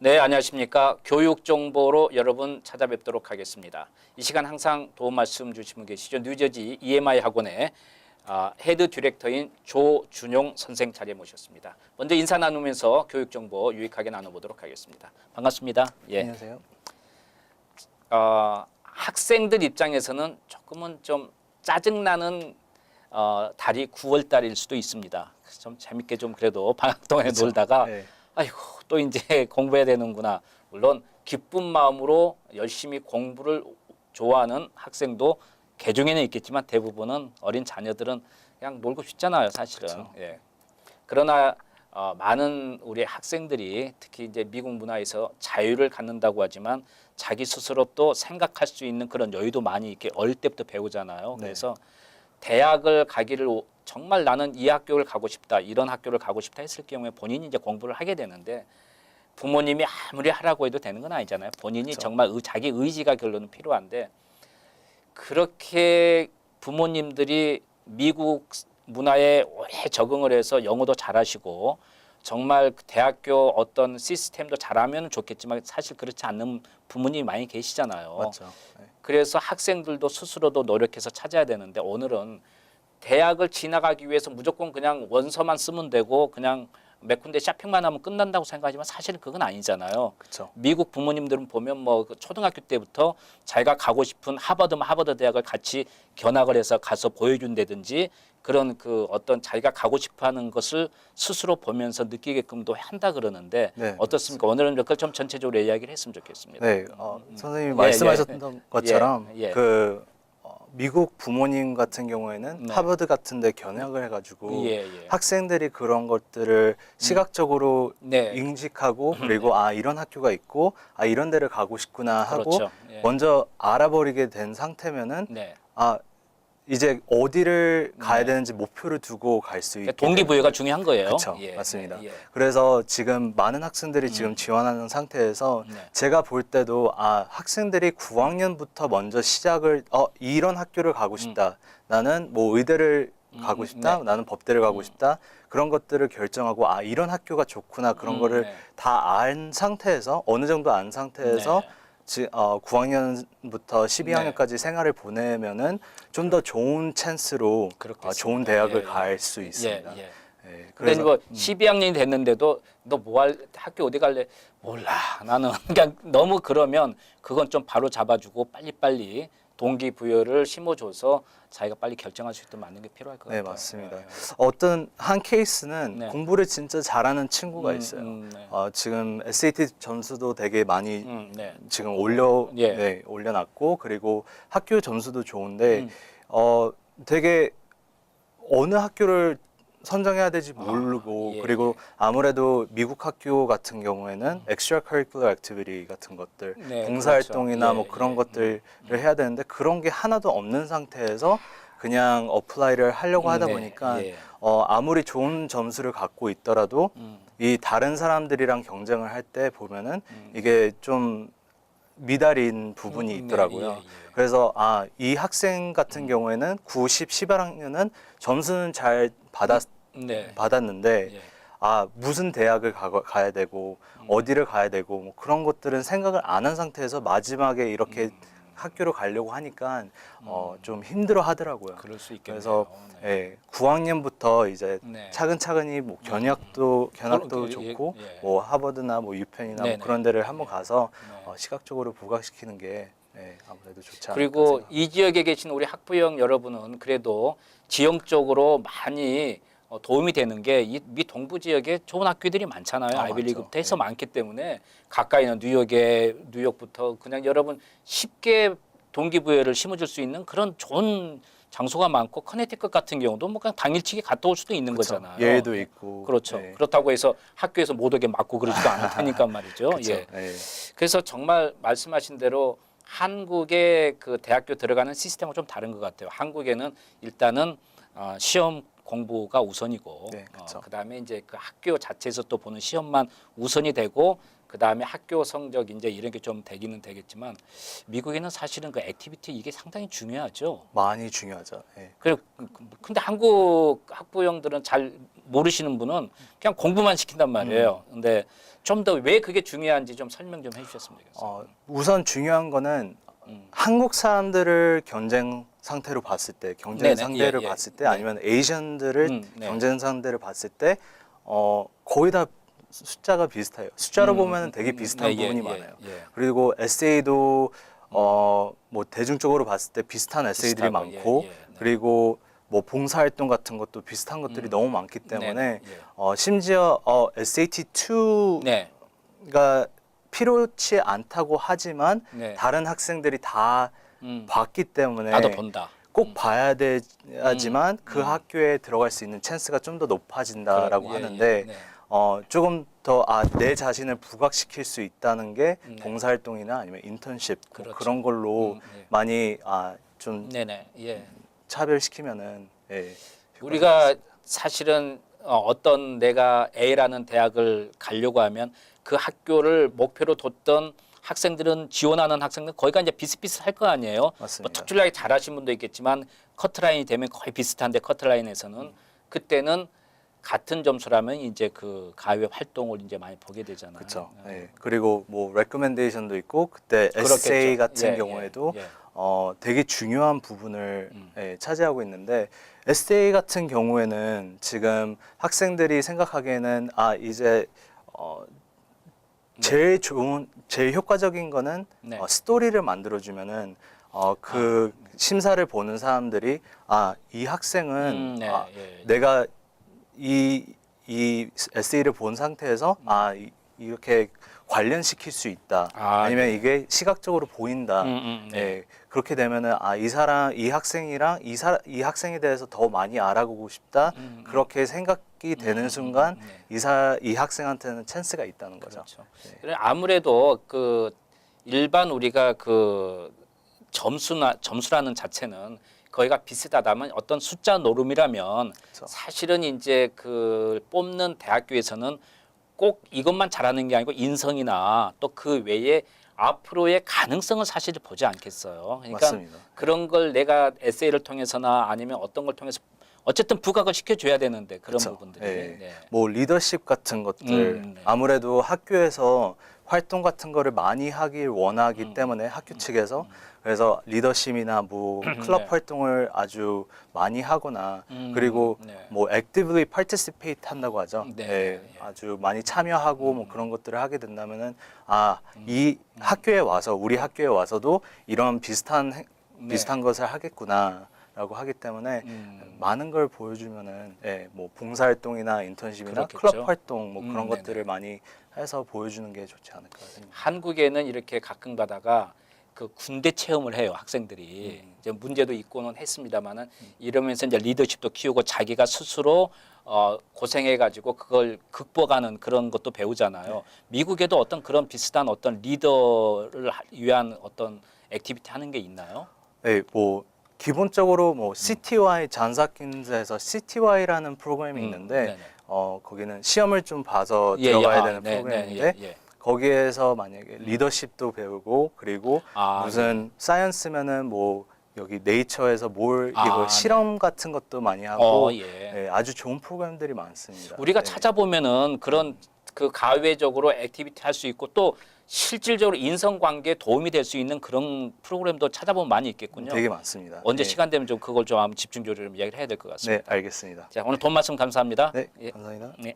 네, 안녕하십니까. 교육 정보로 여러분 찾아뵙도록 하겠습니다. 이 시간 항상 도움 말씀 주시고 계시죠. 뉴저지 EMI 학원의 헤드 디렉터인 조준용 선생 자리에 모셨습니다. 먼저 인사 나누면서 교육 정보 유익하게 나눠보도록 하겠습니다. 반갑습니다. 예. 안녕하세요. 학생들 입장에서는 조금은 좀 짜증나는 달이 9월 달일 수도 있습니다. 좀 재밌게 좀 그래도 방학 동안에 그렇죠. 놀다가 네. 아이고 또 이제 공부해야 되는구나. 물론 기쁜 마음으로 열심히 공부를 좋아하는 학생도 개중에는 있겠지만 대부분은 어린 자녀들은 그냥 놀고 싶잖아요, 사실은. 그렇죠. 예. 그러나 많은 우리 학생들이 특히 이제 미국 문화에서 자유를 갖는다고 하지만 자기 스스로 또 생각할 수 있는 그런 여유도 많이 이렇게 어릴 때부터 배우잖아요. 네. 그래서 대학을 가기를 정말 나는 이 학교를 가고 싶다, 이런 학교를 가고 싶다 했을 경우에 본인이 이제 공부를 하게 되는데 부모님이 아무리 하라고 해도 되는 건 아니잖아요. 본인이 그렇죠. 정말 자기 의지가 결론은 필요한데 그렇게 부모님들이 미국 문화에 오래 적응을 해서 영어도 잘하시고 정말 대학교 어떤 시스템도 잘하면 좋겠지만 사실 그렇지 않는 부모님이 많이 계시잖아요. 맞죠. 네. 그래서 학생들도 스스로도 노력해서 찾아야 되는데 오늘은 대학을 지나가기 위해서 무조건 그냥 원서만 쓰면 되고 그냥 몇 군데 쇼핑만 하면 끝난다고 생각하지만 사실은 그건 아니잖아요. 그렇죠. 미국 부모님들은 보면 뭐 초등학교 때부터 자기가 가고 싶은 하버드면 하버드 대학을 같이 견학을 해서 가서 보여준다든지 그런 그 어떤 자기가 가고 싶어하는 것을 스스로 보면서 느끼게끔도 한다 그러는데 네, 어떻습니까? 오늘은 그걸 좀 전체적으로 이야기를 했으면 좋겠습니다. 네, 선생님이 예, 말씀하셨던 것처럼 예. 미국 부모님 같은 경우에는 네. 하버드 같은데 견학을 해가지고 예. 학생들이 그런 것들을 시각적으로 네. 인식하고 그리고 이런 학교가 있고 이런 데를 가고 싶구나 하고 그렇죠. 예. 먼저 알아버리게 된 상태면은 네. 이제 어디를 가야 네. 되는지 목표를 두고 갈 수 있게 동기부여가 되는 중요한 거예요. 그렇죠. 예, 맞습니다. 예, 예. 그래서 지금 많은 학생들이 지금 지원하는 상태에서 네. 제가 볼 때도 학생들이 9학년부터 먼저 시작을 이런 학교를 가고 싶다. 나는 뭐 의대를 가고 싶다. 네. 나는 법대를 가고 싶다. 그런 것들을 결정하고 이런 학교가 좋구나. 그런 거를 네. 다 안 상태에서 어느 정도 안 상태에서 네. 9학년부터 12학년까지 생활을 보내면은 좀 더 좋은 찬스로 그렇겠습니다. 좋은 대학을 예, 예. 갈 수 있습니다. 예. 예, 근데 뭐 12학년이 됐는데도 너 뭐 할 학교 어디 갈래? 몰라. 나는 그냥 너무 그러면 그건 좀 바로 잡아주고 빨리빨리 동기부여를 심어줘서 자기가 빨리 결정할 수 있도록 만드는 게 필요할 것 네, 같아요. 맞습니다. 예. 어떤 한 케이스는 네. 공부를 진짜 잘하는 친구가 있어요. 네. 지금 SAT 점수도 되게 많이 네. 지금 예. 올려놨고 그리고 학교 점수도 좋은데 되게 어느 학교를 선정해야 될지 모르고 예, 그리고 아무래도 미국 학교 같은 경우에는 extracurricular activity 같은 것들 네, 봉사활동이나 그렇죠. 뭐 예, 그런 예. 것들을 해야 되는데 그런 게 하나도 없는 상태에서 그냥 어플라이를 하려고 하다 네, 보니까 예. 아무리 좋은 점수를 갖고 있더라도 이 다른 사람들이랑 경쟁을 할 때 보면은 이게 좀 미달인 부분이 있더라고요. 예. 그래서 이 학생 같은 경우에는 9, 10, 11학년은 점수는 잘 네. 받았는데 예. 무슨 대학을 가야 되고 어디를 가야 되고 뭐 그런 것들은 생각을 안 한 상태에서 마지막에 이렇게 학교를 가려고 하니까 좀 힘들어 하더라고요. 그럴 수 있겠네요. 그래서 네. 9학년부터 이제 네. 차근차근히 뭐 견학도 예, 좋고 예. 뭐 하버드나 뭐 유펜이나 네네. 뭐 그런 데를 한번 가서 네. 시각적으로 부각시키는 게 아무래도 좋지 않을까 그리고 생각합니다. 이 지역에 계신 우리 학부형 여러분은 그래도 지형적으로 많이 도움이 되는 게 이 미 동부 지역에 좋은 학교들이 많잖아요. 아이비리그부터 해서 네. 많기 때문에 가까이 있는 뉴욕부터 그냥 여러분 쉽게 동기부여를 심어줄 수 있는 그런 좋은 장소가 많고 커네티컷 같은 경우도 뭐 그냥 당일치기 갔다 올 수도 있는 그쵸. 거잖아요. 예도 있고. 그렇죠. 네. 그렇다고 해서 학교에서 못 오게 막고 그러지도 않을 테니까 말이죠. 그쵸. 예. 네. 그래서 정말 말씀하신 대로 한국의 그 대학교 들어가는 시스템은 좀 다른 것 같아요. 한국에는 일단은 시험 공부가 우선이고 네, 그쵸. 그다음에 이제 그 학교 자체에서 또 보는 시험만 우선이 되고 그다음에 학교 성적 이제 이런 게 좀 되기는 되겠지만 미국에는 사실은 그 액티비티 이게 상당히 중요하죠. 많이 중요하죠. 네. 그래 근데 한국 학부형들은 잘 모르시는 분은 그냥 공부만 시킨단 말이에요. 근데 좀 더 왜 그게 중요한지 좀 설명 좀 해주셨으면 좋겠어요. 우선 중요한 거는 한국 사람들을 경쟁 상태로 봤을 때, 경쟁 네네, 상대를 예, 예. 봤을 때, 네. 아니면 에이전들을 네. 경쟁 상대를 봤을 때, 거의 다 숫자가 비슷해요. 숫자로 보면 되게 비슷한 부분이 많아요. 예. 그리고 에세이도 뭐 대중적으로 봤을 때 비슷한 에세이들이 비슷하고, 많고, 예, 예, 네. 그리고 뭐 봉사활동 같은 것도 비슷한 것들이 너무 많기 때문에 네네, 예. 심지어 SAT2가 네. 필요치 않다고 하지만 네. 다른 학생들이 다 봤기 때문에 나도 본다. 꼭 봐야 되지만 그 학교에 들어갈 수 있는 찬스가 좀 더 높아진다라고 예, 하는데 예, 네. 조금 더 내 자신을 부각시킬 수 있다는 게 네. 봉사활동이나 아니면 인턴십 뭐 그렇죠. 그런 걸로 네. 많이 좀 네네. 예. 차별시키면은 우리가 사실은 어떤 내가 A라는 대학을 가려고 하면 그 학교를 목표로 뒀던 학생들은 지원하는 학생들 거의가 이제 비슷비슷할 거 아니에요. 뭐 맞습니다. 특출나게 잘하신 분도 있겠지만 커트라인이 되면 거의 비슷한데 커트라인에서는 그때는 같은 점수라면 이제 그 가외 활동을 이제 많이 보게 되잖아요. 그렇죠. 그리고 뭐 레코멘데이션도 있고 그때 그렇겠죠. 에세이 같은 예, 경우에도 예, 예. 되게 중요한 부분을 차지하고 있는데 에세이 같은 경우에는 지금 학생들이 생각하기에는 이제 제일 효과적인 거는 네. 스토리를 만들어주면은 그 심사를 보는 사람들이 이 학생은 네, 예. 내가 이 에세이를 본 상태에서 이렇게 관련시킬 수 있다. 아니면 네. 이게 시각적으로 보인다. 네. 그렇게 되면은 이 학생이랑 이 학생에 대해서 더 많이 알아보고 싶다. 그렇게 생각이 되는 순간 이 학생한테는 찬스가 있다는 거죠. 그렇죠. 그래 아무래도 그 일반 우리가 그 점수라는 자체는 거기가 비슷하다면 어떤 숫자 노름이라면 그렇죠. 사실은 이제 그 뽑는 대학교에서는 꼭 이것만 잘하는 게 아니고 인성이나 또 그 외에 앞으로의 가능성을 사실 보지 않겠어요. 그러니까 맞습니다. 그런 걸 내가 에세이를 통해서나 아니면 어떤 걸 통해서 어쨌든 부각을 시켜줘야 되는데 그런 그쵸. 부분들이. 네. 뭐 리더십 같은 것들 네. 아무래도 학교에서 활동 같은 거를 많이 하길 원하기 때문에 학교 측에서 그래서 리더십이나 뭐 클럽 네. 활동을 아주 많이 하거나 그리고 네. 뭐 actively participate 한다고 하죠. 네. 아주 많이 참여하고 뭐 그런 것들을 하게 된다면은 이 학교에 와서 우리 학교에 와서도 이런 비슷한 것을 하겠구나라고 하기 때문에 많은 걸 보여주면은 뭐 봉사활동이나 인턴십이나 그렇겠죠. 클럽 활동 뭐 그런 네네. 것들을 많이 해서 보여주는 게 좋지 않을까 생각합니다. 한국에는 이렇게 가끔 가다가 그 군대 체험을 해요 학생들이. 이제 문제도 있고는 했습니다만은 이러면서 이제 리더십도 키우고 자기가 스스로 고생해가지고 그걸 극복하는 그런 것도 배우잖아요. 미국에도 어떤 그런 비슷한 어떤 리더를 위한 어떤 액티비티 하는 게 있나요? 뭐 기본적으로 뭐 CTY 잔사킨즈에서 CTY라는 프로그램이 있는데 네네. 거기는 시험을 좀 봐서 예, 들어가야 예. 되는 네, 프로그램인데 네, 예, 예. 거기에서 만약에 리더십도 배우고 그리고 무슨 사이언스면은 뭐 여기 네이처에서 이거 실험 같은 것도 많이 하고 아주 좋은 프로그램들이 많습니다. 우리가 찾아보면은 그런 그 가외적으로 액티비티 할 수 있고 또 실질적으로 인성관계에 도움이 될 수 있는 그런 프로그램도 찾아보면 많이 있겠군요. 되게 많습니다. 언제 시간 되면 좀 그걸 좀 한번 집중적으로 좀 이야기를 해야 될 것 같습니다. 네, 알겠습니다. 자, 오늘 돈 말씀 감사합니다. 네, 예. 감사합니다. 네.